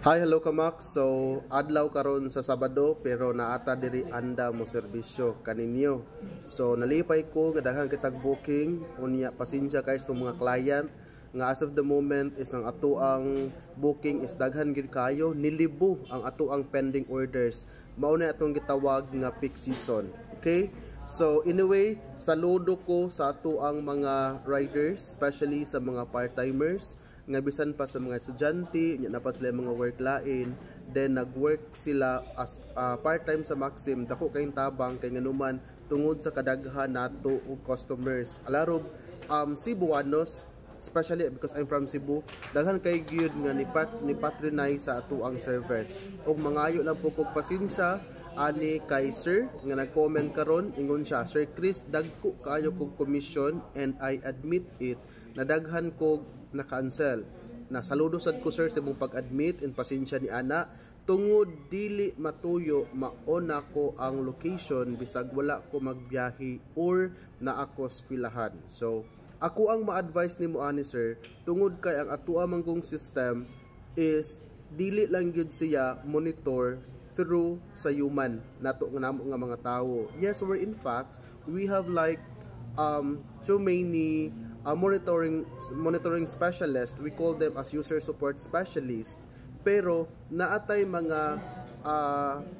Hi, hello kamak. So, adlaw karon sa Sabado pero naata diri anda mo serbisyo kaninyo. So, nalipay ko nga daghang kitag booking unya pasensya guys tong mga client nga as of the moment is ang ato ang booking is daghan gid kayo, nilibo ang ato ang pending orders. Mao na atong gitawag nga peak season. Okay? So anyway, saludo ko sa ato ang mga riders, especially sa mga part-timers nga bisan pa sa mga estudyante, nya pa sila mga work lain, then nagwork sila as part-time sa Maxim, dako kayong tabang kay nganuman tungod sa kadaghan nato og customers. Alarob Cebuanos, especially because I'm from Cebu, daghan kay gyud nga ni patronize sa ato ang service. Og mangayo lang po kog pasensya ani kay sir nga nag-comment karon, ingon siya, Sir Chris, dagko kaayo kog commission and I admit it, nadaghan kog na-cancel. Nasaludo sad ko sir sa imong pag-admit and pasensya ni ana. Tungod dili matuyo maona ko ang location bisag wala ko magbiyahe or na ako eskwelahan. So ako ang ma-advise nimo ani sir, tungod kay ang atua manggong system is dili lang gyud siya monitor through sa human nato nga namo nga mga tawo. Yes, we're in fact we have like so many monitoring specialist, we call them as user support specialist, pero naatay mga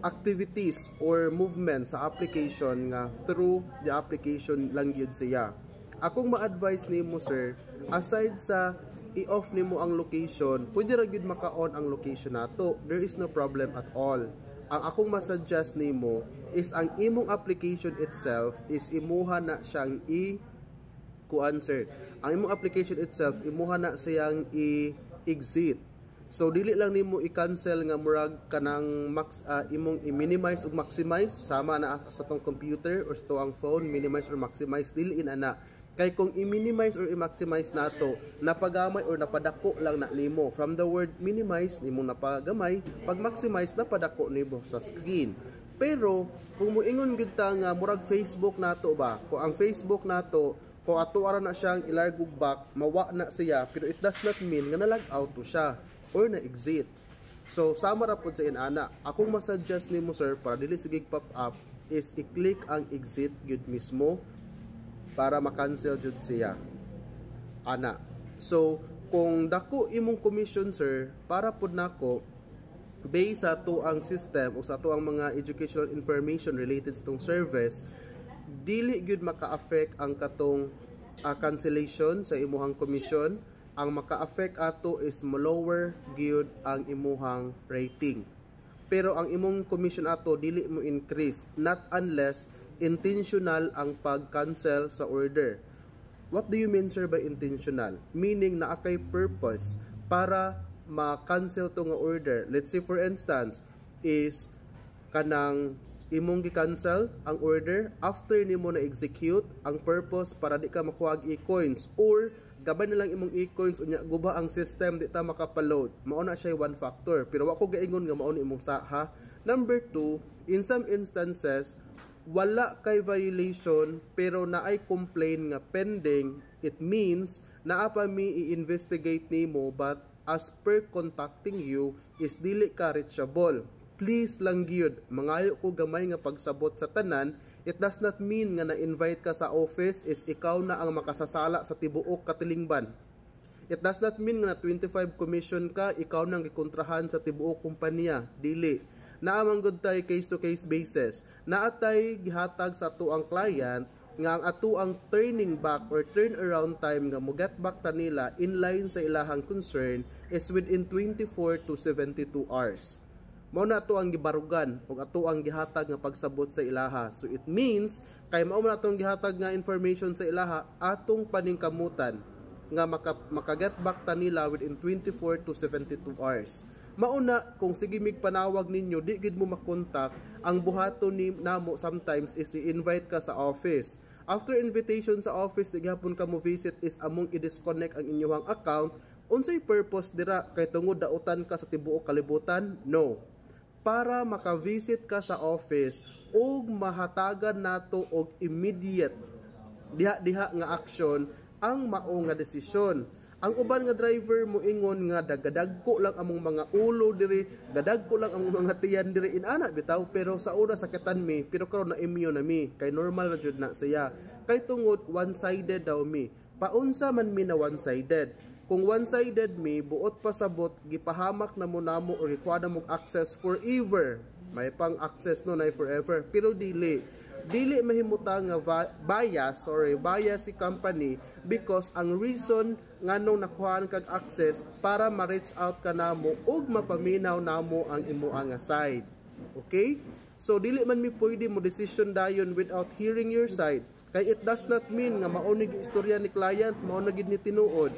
activities or movement sa application nga through the application lang yun siya. Akong ma-advise nimo sir, aside sa i-off nimo ang location, pwede ra gyud maka-on ang location nato, there is no problem at all. Ang akong masuggest nimo is ang imong application itself is imuha na siyang answer. Ang imong application itself imuha na siyang i-exit. So dili lang nimo i-cancel nga murag kanang imong i-minimize ug maximize sama na sa tong computer or sa tong phone, minimize or maximize, dili ana. Kay kung i-minimize or i-maximize nato, napagamay or napadako lang na nimo. From the word minimize, nimo napagamay, pag maximize napadako nimo sa screen. Pero kung moingon gid ta nga murag Facebook nato ba, kung ang Facebook nato kung ato ara na siyang ilargog back, mawa na siya, pero it does not mean nga nalag out to siya or na-exit. So, sama ra pod sa inana. Akong masuggest nimo sir, para dili sige pop up, is i-click ang exit gyud mismo para ma-cancel jud siya. Ana. So, kung dako imong commission sir, para pod nako based sa to ang system o sa to ang mga educational information related sa tong service, dili gyud maka-affect ang katong cancellation sa imuhang commission. Ang maka-affect ato is lower gyud ang imuhang rating. Pero ang imong commission ato dili mo increase, not unless intentional ang pag-cancel sa order. What do you mean sir by intentional? Meaning na akay purpose para ma-cancel to nga order. Let's say for instance is kanang imong gi-cancel ang order after nimo na execute, ang purpose para di ka makuha og e-coins or gabay na lang imong e-coins unya guba ang system di ta makapaload. Mao na siya one factor, pero wa ko gaingon nga mao ni imong saha. Number 2, in some instances wala kay violation pero naay complaint nga pending, it means naa pa mi i-investigate nimo but as per contacting you is dili ka reachable. Please lang gyud, mangayo ko gamay nga pagsabot sa tanan. It does not mean nga na-invite ka sa office is ikaw na ang makasasala sa tibuok katilingban. It does not mean nga na 25 commission ka, ikaw nang gikontrahan sa tibuok kumpanya. Dili. Naamang good tayo case-to-case basis. Naatay gihatag sa ato ang client nga ang ato ang turning back or turnaround time nga mo get back ta nila in line sa ilahang concern is within 24 to 72 hours. Mao na ato ang gibarugan ug ato ang gihatag nga pagsabot sa ilaha. So it means kay mao man atong gihatag nga information sa ilaha, atong paningkamutan nga maka-get back ta nila within 24 to 72 hours. Mao na kung sige mig panawag ninyo di gid mo makontak, ang buhaton ni namo sometimes is i-invite ka sa office. After invitation sa office di gihapon ka mo visit is among i-disconnect ang inyong account. Unsay purpose dira? Kay tungod dautan ka sa tibuok kalibutan? No. Para maka-visit ka sa office ug mahatagan nato og immediate diha nga action ang mao nga desisyon. Ang uban nga driver mo ingon nga dagadagko lang among mga ulo diri, gadagko lang among mga tiyan diri inana bitaw, pero sa una sakitan mi, pero karon na immune na mi, kay normal na jud na siya. Kay tungod one-sided daw mi. Paunsa man mi na one-sided. Kung one-sided mi, buot pasabot gipahamak na mo namo or gikuha na mo access forever. May pang access no na forever, pero dili mahimuta nga bias si company because ang reason nganong nakuhaan kag access para ma-reach out ka namo ug mapaminaw namo ang imuang nga side. Okay? So dili man mi pwede mo decision dayon without hearing your side. Kay it does not mean nga maonig istorya ni client, mao na gid ni tinuod.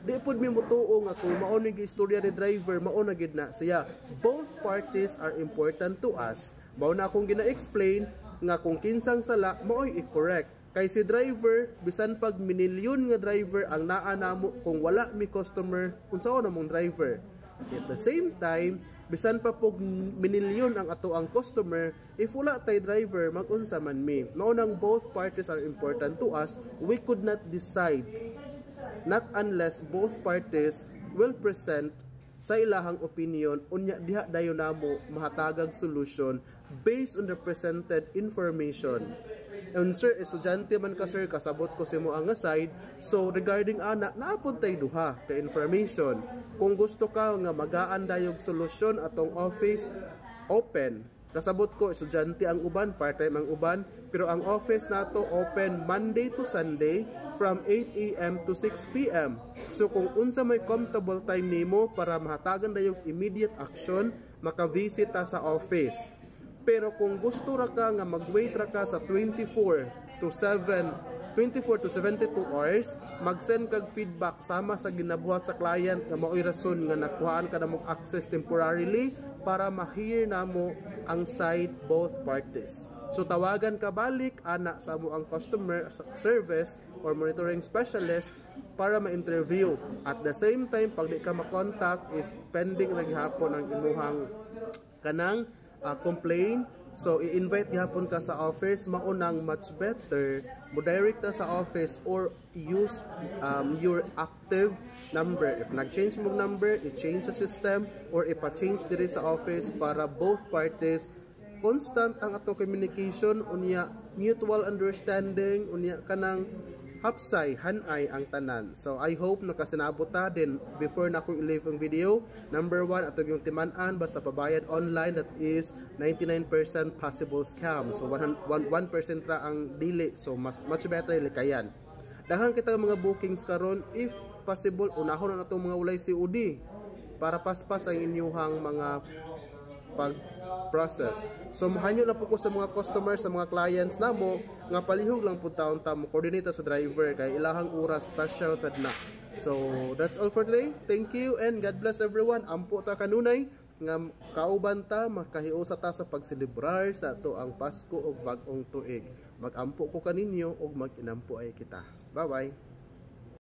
Di pud mi mutuo nga kung maonig istorya ni driver, mao na gid na siya. Both parties are important to us. Mao na akong gina-explain nga kung kinsang sala maoy i-correct. Kay si driver, bisan pag minilyon nga driver ang naa namo kung wala mi customer, unsaon namong driver. At the same time, bisan pa pog minilyon ang ato ang customer, if wala tay driver, mag-unsa man mi. Maunang both parties are important to us, we could not decide. Not unless both parties will present sa ilahang opinion, unya diha dayon namo mahatagag solution based on the presented information. And sir, estudyante man ka sir, kasabot ko si mo ang side. So regarding ana, naapod tay duha ka information. Kung gusto ka nga magaan dayog solusyon atong office, open. Kasabot ko, estudyante ang uban, part-time ang uban, pero ang office nato open Monday to Sunday from 8 AM to 6 PM. So kung unsa may comfortable time nimo para mahatagan dayog immediate action, maka-visit ta sa office. Pero kung gusto ra ka nga mag-wait ra ka sa 24 to 72 hours, mag-send kag feedback sama sa ginabuhat sa client nga mao'y rason nga nakuhaan ka na mong access temporarily para ma-hear namo ang side both parties. So tawagan ka balik ana sa mo ang customer service or monitoring specialist para ma-interview. At the same time, pag di ka ma-contact is pending na gihapon ang imuhang kanang complain. So i-invite gihapon ka sa office, maunang much better mo direct ta sa office or use your active number. If nag-change mo number, i-change sa system or ipa-change diri sa office para both parties constant ang atong communication, unya mutual understanding, unya kanang hapsay, hanay ang tanan. So I hope nakasinabot ta din before na akong i-leave ang video. Number 1, atong yung timan-an basta pabayad online, that is 99% possible scam. So 1% ra ang dili. So much better likayan. Daghang kita mga bookings karon, if possible unahon na natong mga ulay COD para paspas ang inyuhang mga pag-process. So mahanyo na po ko sa mga customers, sa mga clients namo nga palihog lang po taon ta mo coordinate sa driver kay ilahang oras special sad na. So that's all for today. Thank you and God bless everyone. Ampo ta kanunay nga kauban ta makahiusa ta sa pagselebrar sa ato ang Pasko ug bag-ong tuig. Magampo ko kaninyo ug mag-inampo ay kita. Bye bye.